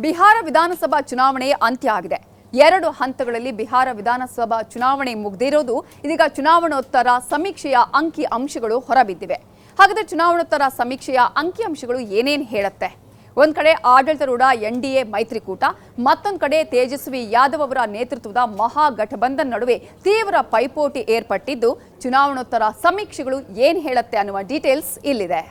ಬಿಹಾರ ವಿಧಾನಸಭಾ ಚುನಾವಣೆ ಅಂತ್ಯ ಆಗಿದೆ. 2 ಹಂತಗಳಲ್ಲಿ ಬಿಹಾರ ವಿಧಾನಸಭಾ ಚುನಾವಣೆ ಮುಗಿದಿರೋದು. ಇದೀಗ ಚುನಾವಣೋತ್ತರ ಸಮೀಕ್ಷೆಯ ಅಂಕಿ ಅಂಶಗಳು ಹೊರಬಿದ್ದಿವೆ. ಹಾಗಾದರೆ ಚುನಾವಣೋತ್ತರ ಸಮೀಕ್ಷೆಯ ಅಂಕಿ ಅಂಶಗಳು ಏನೇನು ಹೇಳುತ್ತೆ? ಒಂದ್ ಕಡೆ ಆಡಳಿತಾರೂಢ ಎನ್ಡಿಎ ಮೈತ್ರಿಕೂಟ, ಮತ್ತೊಂದು ಕಡೆ ತೇಜಸ್ವಿ ಯಾದವ್ ಅವರ ನೇತೃತ್ವದ ಮಹಾಗಠಬಂಧನ್ ನಡುವೆ ತೀವ್ರ ಪೈಪೋಟಿ ಏರ್ಪಟ್ಟಿದ್ದು, ಚುನಾವಣೋತ್ತರ ಸಮೀಕ್ಷೆಗಳು ಏನು ಹೇಳುತ್ತೆ ಅನ್ನುವ ಡೀಟೇಲ್ಸ್ ಇಲ್ಲಿದೆ.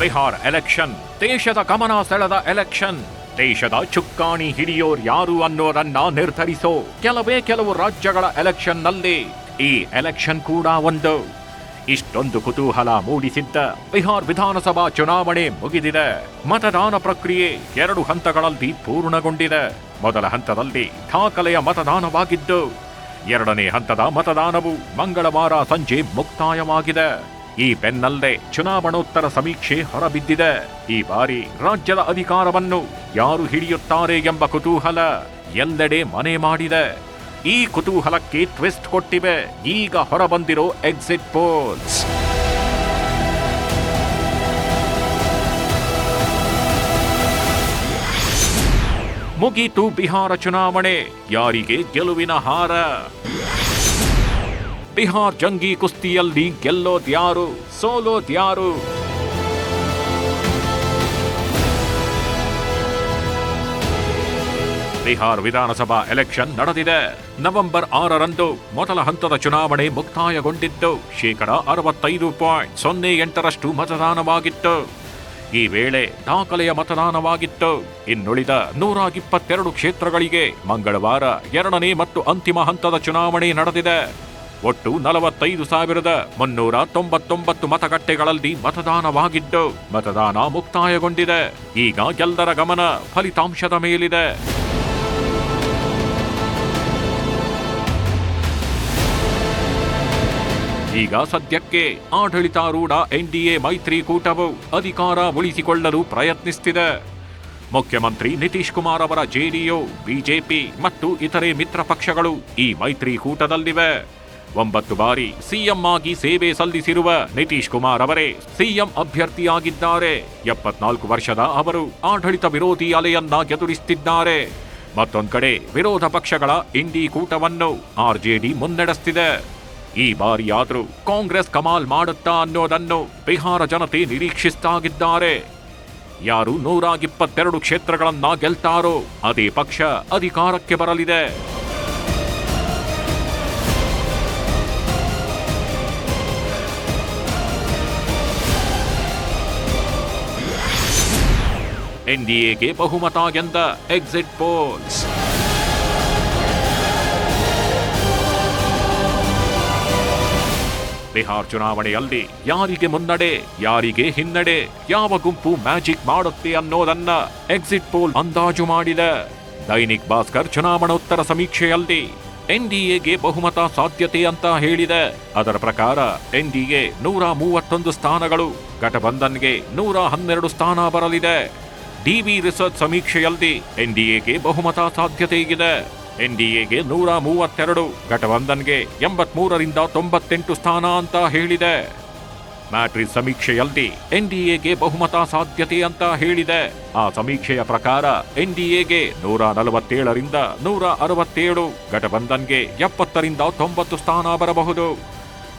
ಬಿಹಾರ್ ಎಲೆಕ್ಷನ್ ದೇಶದ ಗಮನ ಸೆಳೆದ ಎಲೆಕ್ಷನ್. ದೇಶದ ಚುಕ್ಕಾಣಿ ಹಿಡಿಯೋರ್ ಯಾರು ಅನ್ನೋದನ್ನ ನಿರ್ಧರಿಸೋ ಕೆಲವು ರಾಜ್ಯಗಳ ಎಲೆಕ್ಷನ್ ನಲ್ಲಿ ಈ ಎಲೆಕ್ಷನ್ ಕೂಡ ಒಂದು. ಇಷ್ಟೊಂದು ಕುತೂಹಲ ಮೂಡಿಸಿದ್ದ ಬಿಹಾರ್ ವಿಧಾನಸಭಾ ಚುನಾವಣೆ ಮುಗಿದಿದೆ. ಮತದಾನ ಪ್ರಕ್ರಿಯೆ 2 ಹಂತಗಳಲ್ಲಿ ಪೂರ್ಣಗೊಂಡಿದೆ. ಮೊದಲ ಹಂತದಲ್ಲಿ ದಾಖಲೆಯ ಮತದಾನವಾಗಿದ್ದು, 2ನೇ ಹಂತದ ಮತದಾನವು ಮಂಗಳವಾರ ಸಂಜೆ ಮುಕ್ತಾಯವಾಗಿದೆ. ಈ ಬೆನ್ನಲ್ಲೇ ಚುನಾವಣೋತ್ತರ ಸಮೀಕ್ಷೆ ಹೊರಬಿದ್ದಿದೆ. ಈ ಬಾರಿ ರಾಜ್ಯದ ಅಧಿಕಾರವನ್ನು ಯಾರು ಹಿಡಿಯುತ್ತಾರೆ ಎಂಬ ಕುತೂಹಲ ಎಲ್ಲೆಡೆ ಮನೆ ಮಾಡಿದೆ. ಈ ಕುತೂಹಲಕ್ಕೆ ಟ್ವಿಸ್ಟ್ ಕೊಟ್ಟಿವೆ ಈಗ ಹೊರಬಂದಿರೋ ಎಕ್ಸಿಟ್ ಪೋಲ್ಸ್. ಮುಗೀತು ಬಿಹಾರ ಚುನಾವಣೆ, ಯಾರಿಗೆ ಗೆಲುವಿನ ಹಾರ? ಬಿಹಾರ್ ಜಂಗಿ ಕುಸ್ತಿಯಲ್ಲಿ ಗೆಲ್ಲೋದ್ಯಾರು, ಸೋಲೋದ್ಯಾರು? ಬಿಹಾರ್ ವಿಧಾನಸಭಾ ಎಲೆಕ್ಷನ್ ನಡೆದಿದೆ. ನವೆಂಬರ್ 6ರಂದು ಮೊದಲ ಹಂತದ ಚುನಾವಣೆ ಮುಕ್ತಾಯಗೊಂಡಿದ್ದು, 65.08% ಮತದಾನವಾಗಿತ್ತು. ಈ ವೇಳೆ ದಾಖಲೆಯ ಮತದಾನವಾಗಿತ್ತು. ಇನ್ನುಳಿದ 122 ಕ್ಷೇತ್ರಗಳಿಗೆ ಮಂಗಳವಾರ 2ನೇ ಮತ್ತು ಅಂತಿಮ ಹಂತದ ಚುನಾವಣೆ ನಡೆದಿದೆ. ಒಟ್ಟು 45,399 ಮತಗಟ್ಟೆಗಳಲ್ಲಿ ಮತದಾನವಾಗಿದ್ದು, ಮತದಾನ ಮುಕ್ತಾಯಗೊಂಡಿದೆ. ಈಗ ಎಲ್ಲರ ಗಮನ ಫಲಿತಾಂಶದ ಮೇಲಿದೆ. ಈಗ ಸದ್ಯಕ್ಕೆ ಆಡಳಿತಾರೂಢ ಎನ್ಡಿಎ ಮೈತ್ರಿಕೂಟವು ಅಧಿಕಾರ ಉಳಿಸಿಕೊಳ್ಳಲು ಪ್ರಯತ್ನಿಸುತ್ತಿದೆ. ಮುಖ್ಯಮಂತ್ರಿ ನಿತೀಶ್ ಕುಮಾರ್ ಅವರ ಜೆಡಿಯು, ಬಿಜೆಪಿ ಮತ್ತು ಇತರೆ ಮಿತ್ರ ಪಕ್ಷಗಳು ಈ ಮೈತ್ರಿಕೂಟದಲ್ಲಿವೆ. 9 ಬಾರಿ ಸಿಎಂ ಆಗಿ ಸೇವೆ ಸಲ್ಲಿಸಿರುವ ನಿತೀಶ್ ಕುಮಾರ್ ಅವರೇ ಸಿಎಂ ಅಭ್ಯರ್ಥಿಯಾಗಿದ್ದಾರೆ. 74 ವರ್ಷದ ಅವರು ಆಡಳಿತ ವಿರೋಧಿ ಅಲೆಯನ್ನ ಎದುರಿಸುತ್ತಿದ್ದಾರೆ. ಮತ್ತೊಂದು ಕಡೆ ವಿರೋಧ ಪಕ್ಷಗಳ ಇಂಡಿ ಕೂಟವನ್ನು ಆರ್ಜೆಡಿ ಮುನ್ನಡೆಸುತ್ತಿದೆ. ಈ ಬಾರಿಯಾದ್ರೂ ಕಾಂಗ್ರೆಸ್ ಕಮಾಲ್ ಮಾಡುತ್ತಾ ಅನ್ನೋದನ್ನು ಬಿಹಾರ ಜನತೆ ನಿರೀಕ್ಷಿಸುತ್ತಿದ್ದಾರೆ. ಯಾರು 122 ಕ್ಷೇತ್ರಗಳನ್ನ ಗೆಲ್ತಾರೋ ಅದೇ ಪಕ್ಷ ಅಧಿಕಾರಕ್ಕೆ ಬರಲಿದೆ. ಎನ್ಡಿಎಗೆ ಬಹುಮತ ಎಂದ ಎಕ್ಸಿಟ್ ಪೋಲ್ಸ್. ಬಿಹಾರ್ ಚುನಾವಣೆಯಲ್ಲಿ ಯಾರಿಗೆ ಮುನ್ನಡೆ, ಯಾರಿಗೆ ಹಿನ್ನಡೆ, ಯಾವ ಗುಂಪು ಮ್ಯಾಜಿಕ್ ಮಾಡುತ್ತೆ ಅನ್ನೋದನ್ನ ಎಕ್ಸಿಟ್ ಪೋಲ್ ಅಂದಾಜು ಮಾಡಿದೆ. ದೈನಿಕ್ ಭಾಸ್ಕರ್ ಚುನಾವಣೋತ್ತರ ಸಮೀಕ್ಷೆಯಲ್ಲಿ ಎನ್ಡಿಎಗೆ ಬಹುಮತ ಸಾಧ್ಯತೆ ಅಂತ ಹೇಳಿದೆ. ಅದರ ಪ್ರಕಾರ ಎನ್ಡಿಎ 131 ಸ್ಥಾನಗಳು, ಘಟಬಂಧನ್ಗೆ 112 ಸ್ಥಾನ ಬರಲಿದೆ. ಡಿವಿ ರಿಸರ್ಚ್ ಸಮೀಕ್ಷೆಯಲ್ಲಿ ಎನ್ಡಿಎಗೆ ಬಹುಮತ ಸಾಧ್ಯತೆ ಇದೆ. ಎನ್ಡಿಎಗೆ 132, ಘಟಬಂಧನ್ಗೆ 83ರಿಂದ 98 ಸ್ಥಾನ ಅಂತ ಹೇಳಿದೆ. ಮ್ಯಾಟ್ರಿಕ್ಸ್ ಸಮೀಕ್ಷೆಯಲ್ಲಿ ಎನ್ಡಿಎಗೆ ಬಹುಮತ ಸಾಧ್ಯತೆ ಅಂತ ಹೇಳಿದೆ. ಆ ಸಮೀಕ್ಷೆಯ ಪ್ರಕಾರ ಎನ್ಡಿಎಗೆ 147ರಿಂದ 167, ಘಟಬಂಧನ್ಗೆ 70ರಿಂದ 90 ಸ್ಥಾನ ಬರಬಹುದು.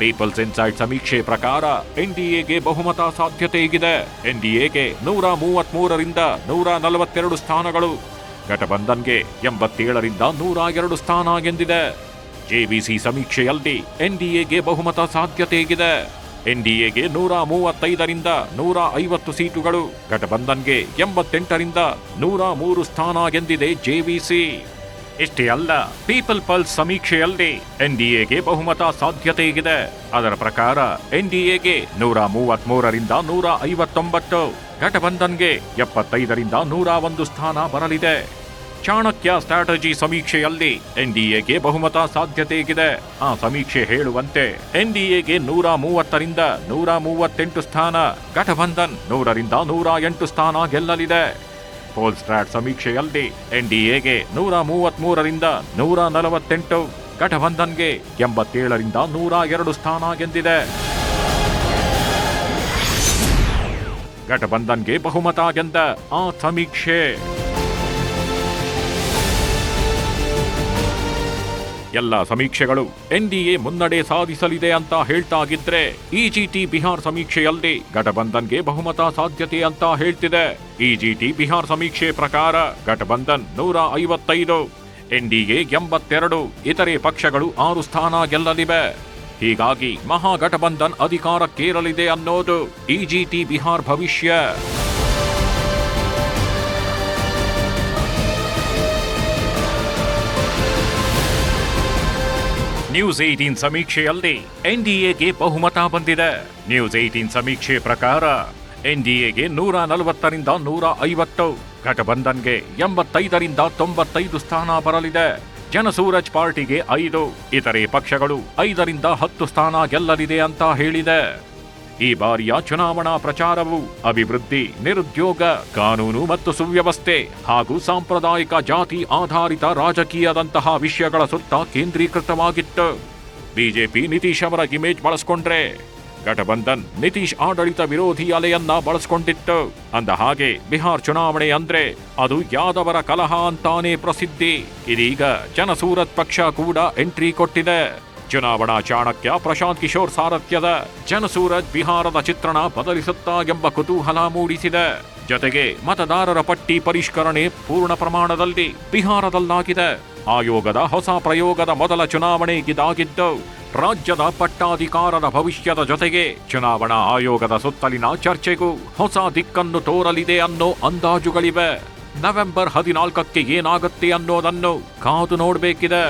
ಪೀಪಲ್ಸ್ ಇನ್ಸೈಟ್ ಸಮೀಕ್ಷೆ ಪ್ರಕಾರ ಎನ್ಡಿಎಗೆ ಬಹುಮತ ಸಾಧ್ಯತೆ ಇದೆ. ಎನ್ಡಿಎಗೆ 133ರಿಂದ 142 ಸ್ಥಾನಗಳು, ಘಟಬಂಧನ್ಗೆ 87ರಿಂದ 102 ಸ್ಥಾನ ಎಂದಿದೆ. ಜೆಬಿಸಿ ಸಮೀಕ್ಷೆಯಲ್ಲಿ ಎನ್ಡಿಎಗೆ ಬಹುಮತ ಸಾಧ್ಯತೆ ಇದೆ. ಎನ್ಡಿಎಗೆ 135ರಿಂದ 150 ಸೀಟುಗಳು, ಘಟಬಂಧನ್ಗೆ 88ರಿಂದ 103 ಸ್ಥಾನ ಎಂದಿದೆ ಜೆಬಿಸಿ. ಇಷ್ಟೇ ಅಲ್ಲ, ಪೀಪಲ್ ಪಲ್ಸ್ ಸಮೀಕ್ಷೆಯಲ್ಲಿ ಎನ್ಡಿಎಗೆ ಬಹುಮತ ಸಾಧ್ಯತೆ ಇದೆ. ಅದರ ಪ್ರಕಾರ ಎನ್ಡಿಎಗೆ 133ರಿಂದ 159, ಘಟಬಂಧನ್ಗೆ 75ರಿಂದ 101 ಸ್ಥಾನ ಬರಲಿದೆ. ಚಾಣಕ್ಯ ಸ್ಟ್ರಾಟಜಿ ಸಮೀಕ್ಷೆಯಲ್ಲಿ ಎನ್ಡಿಎಗೆ ಬಹುಮತ ಸಾಧ್ಯತೆ ಇದೆ. ಆ ಸಮೀಕ್ಷೆ ಹೇಳುವಂತೆ ಎನ್ಡಿಎಗೆ 130ರಿಂದ 138 ಸ್ಥಾನ, ಘಟಬಂಧನ್ 100ರಿಂದ 108 ಸ್ಥಾನ ಗೆಲ್ಲಲಿದೆ. ಪೋಲ್ ಸ್ಟ್ರಾಟ್ ಸಮೀಕ್ಷೆಯಲ್ಲಿ ಎನ್ಡಿಎಗೆ 133ರಿಂದ 148, ಗಠಬಂಧನ್ಗೆ 87ರಿಂದ 102 ಸ್ಥಾನ ಗೆದ್ದಿದೆ. ಗಠಬಂಧನ್ಗೆ ಬಹುಮತ ಗೆದ್ದ ಆ ಸಮೀಕ್ಷೆ ಎಲ್ಲ ಸಮೀಕ್ಷೆಗಳು ಎನ್ಡಿಎ ಮುನ್ನಡೆ ಸಾಧಿಸಲಿದೆ ಅಂತ ಹೇಳ್ತಾಗಿದ್ರೆ ಇಜಿಟಿ ಬಿಹಾರ್ ಸಮೀಕ್ಷೆಯಲ್ಲಿ ಗಠಬಂಧನ್ಗೆ ಬಹುಮತ ಸಾಧ್ಯತೆ ಅಂತ ಹೇಳ್ತಿದೆ. ಇಜಿಟಿ ಬಿಹಾರ್ ಸಮೀಕ್ಷೆ ಪ್ರಕಾರ ಗಠಬಂಧನ್ 155, ಎನ್ಡಿಎ 82, ಇತರೆ ಪಕ್ಷಗಳು 6 ಸ್ಥಾನ ಗೆಲ್ಲಲಿವೆ. ಹೀಗಾಗಿ ಮಹಾಗಠಬಂಧನ್ ಅಧಿಕಾರಕ್ಕೇರಲಿದೆ ಅನ್ನೋದು ಇಜಿಟಿ ಬಿಹಾರ್ ಭವಿಷ್ಯ. ನ್ಯೂಸ್ 18 ಸಮೀಕ್ಷೆಯಲ್ಲಿ ಎನ್ಡಿಎಗೆ ಬಹುಮತ ಬಂದಿದೆ. ನ್ಯೂಸ್ 18 ಸಮೀಕ್ಷೆ ಪ್ರಕಾರ ಎನ್ಡಿಎಗೆ 140ರಿಂದ 150, ಗಠಬಂಧನ್ಗೆ 85ರಿಂದ 95 ಸ್ಥಾನ ಬರಲಿದೆ. ಜನಸೂರಜ್ ಪಾರ್ಟಿಗೆ 5, ಇತರೆ ಪಕ್ಷಗಳು 5ರಿಂದ 10 ಸ್ಥಾನ ಗೆಲ್ಲಲಿದೆ ಅಂತ ಹೇಳಿದೆ. ಈ ಬಾರಿಯ ಚುನಾವಣಾ ಪ್ರಚಾರವು ಅಭಿವೃದ್ಧಿ, ನಿರುದ್ಯೋಗ, ಕಾನೂನು ಮತ್ತು ಸುವ್ಯವಸ್ಥೆ ಹಾಗೂ ಸಾಂಪ್ರದಾಯಿಕ ಜಾತಿ ಆಧಾರಿತ ರಾಜಕೀಯದಂತಹ ವಿಷಯಗಳ ಸುತ್ತ ಕೇಂದ್ರೀಕೃತವಾಗಿತ್ತು. ಬಿಜೆಪಿ ನಿತೀಶ್ ಅವರ ಇಮೇಜ್ ಬಳಸ್ಕೊಂಡ್ರೆ ಗಠಬಂಧನ್ ನಿತೀಶ್ ಆಡಳಿತ ವಿರೋಧಿ ಅಲೆಯನ್ನ ಬಳಸ್ಕೊಂಡಿತ್ತು. ಅಂದ ಹಾಗೆ ಬಿಹಾರ್ ಚುನಾವಣೆ ಅಂದ್ರೆ ಅದು ಯಾದವರ ಕಲಹ ಅಂತಾನೆ ಪ್ರಸಿದ್ಧಿ. ಇದೀಗ ಜನಸೂರತ್ ಪಕ್ಷ ಕೂಡ ಎಂಟ್ರಿ ಕೊಟ್ಟಿದೆ. ಚುನಾವಣಾ ಚಾಣಕ್ಯ ಪ್ರಶಾಂತ್ ಕಿಶೋರ್ ಸಾರಥ್ಯದ ಜನಸೂರಜ್ ಬಿಹಾರದ ಚಿತ್ರಣ ಬದಲಿಸುತ್ತಾ ಎಂಬ ಕುತೂಹಲ ಮೂಡಿಸಿದೆ. ಜೊತೆಗೆ ಮತದಾರರ ಪಟ್ಟಿ ಪರಿಷ್ಕರಣೆ ಪೂರ್ಣ ಪ್ರಮಾಣದಲ್ಲಿ ಬಿಹಾರದಲ್ಲಾಗಿದೆ. ಆಯೋಗದ ಹೊಸ ಪ್ರಯೋಗದ ಮೊದಲ ಚುನಾವಣೆ ಇದಾಗಿದ್ದು ರಾಜ್ಯದ ಪಟ್ಟಾಧಿಕಾರದ ಭವಿಷ್ಯದ ಜೊತೆಗೆ ಚುನಾವಣಾ ಆಯೋಗದ ಸುತ್ತಲಿನ ಚರ್ಚೆಗೂ ಹೊಸ ದಿಕ್ಕನ್ನು ತೋರಲಿದೆ ಅನ್ನೋ ಅಂದಾಜುಗಳಿವೆ. ನವೆಂಬರ್ 14ಕ್ಕೆ ಏನಾಗುತ್ತೆ ಅನ್ನೋದನ್ನು ಕಾದು ನೋಡಬೇಕಿದೆ.